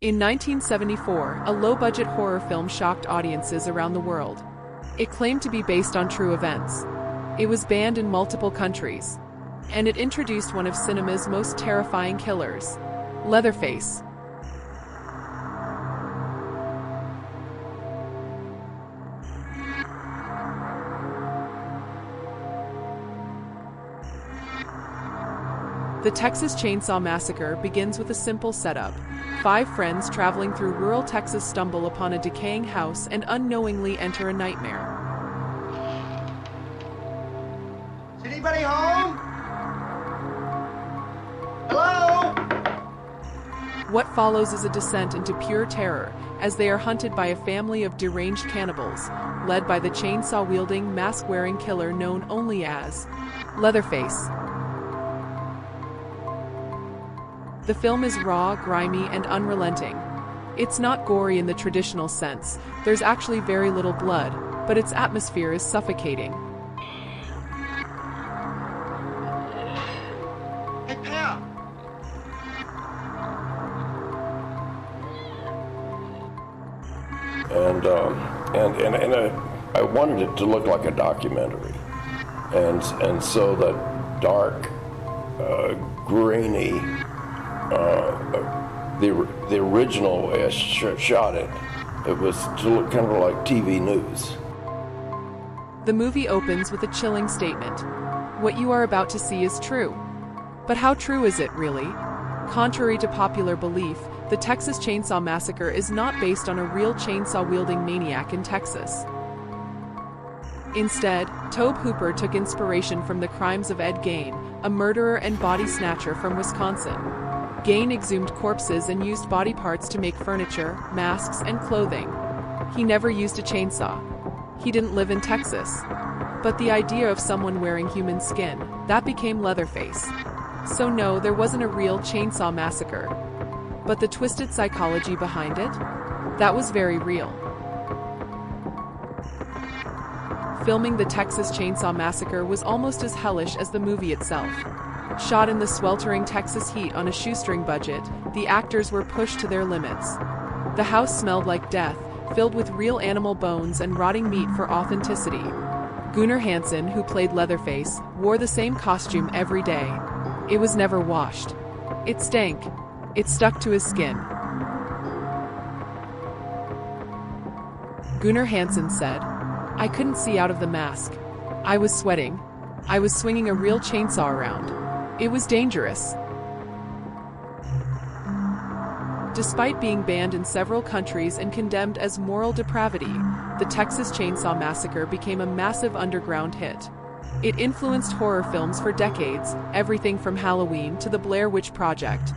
In 1974, a low-budget horror film shocked audiences around the world. It claimed to be based on true events. It was banned in multiple countries. And it introduced one of cinema's most terrifying killers, Leatherface. The Texas Chainsaw Massacre begins with a simple setup. 5 friends traveling through rural Texas stumble upon a decaying house and unknowingly enter a nightmare. Is anybody home? Hello? What follows is a descent into pure terror, as they are hunted by a family of deranged cannibals, led by the chainsaw-wielding, mask-wearing killer known only as Leatherface. The film is raw, grimy, and unrelenting. It's not gory in the traditional sense. There's actually very little blood, but its atmosphere is suffocating. Hey, pal. And I wanted it to look like a documentary, and so the dark, grainy. The original way I shot it, it was to look kind of like TV news. The movie opens with a chilling statement. What you are about to see is true. But how true is it, really? Contrary to popular belief, the Texas Chainsaw Massacre is not based on a real chainsaw-wielding maniac in Texas. Instead, Tobe Hooper took inspiration from the crimes of Ed Gein, a murderer and body snatcher from Wisconsin. Gein exhumed corpses and used body parts to make furniture, masks, and clothing. He never used a chainsaw. He didn't live in Texas. But the idea of someone wearing human skin, that became Leatherface. So no, there wasn't a real chainsaw massacre. But the twisted psychology behind it? That was very real. Filming the Texas Chainsaw Massacre was almost as hellish as the movie itself. Shot in the sweltering Texas heat on a shoestring budget, the actors were pushed to their limits. The house smelled like death, filled with real animal bones and rotting meat for authenticity. Gunnar Hansen, who played Leatherface, wore the same costume every day. It was never washed. It stank. It stuck to his skin. Gunnar Hansen said, "I couldn't see out of the mask. I was sweating. I was swinging a real chainsaw around. It was dangerous." Despite being banned in several countries and condemned as moral depravity, the Texas Chainsaw Massacre became a massive underground hit. It influenced horror films for decades, everything from Halloween to the Blair Witch Project.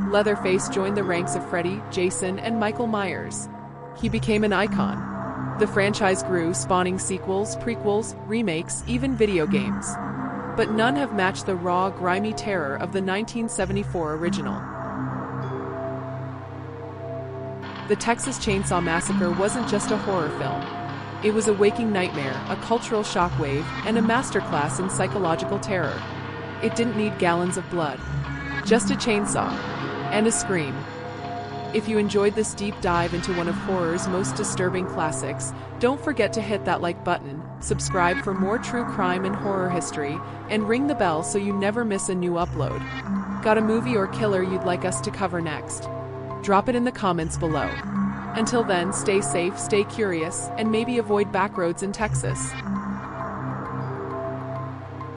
Leatherface joined the ranks of Freddy, Jason, and Michael Myers. He became an icon. The franchise grew, spawning sequels, prequels, remakes, even video games. But none have matched the raw, grimy terror of the 1974 original. The Texas Chainsaw Massacre wasn't just a horror film. It was a waking nightmare, a cultural shockwave, and a masterclass in psychological terror. It didn't need gallons of blood. Just a chainsaw. And a scream. If you enjoyed this deep dive into one of horror's most disturbing classics, don't forget to hit that like button, subscribe for more true crime and horror history, and ring the bell so you never miss a new upload. Got a movie or killer you'd like us to cover next? Drop it in the comments below. Until then, stay safe, stay curious, and maybe avoid backroads in Texas.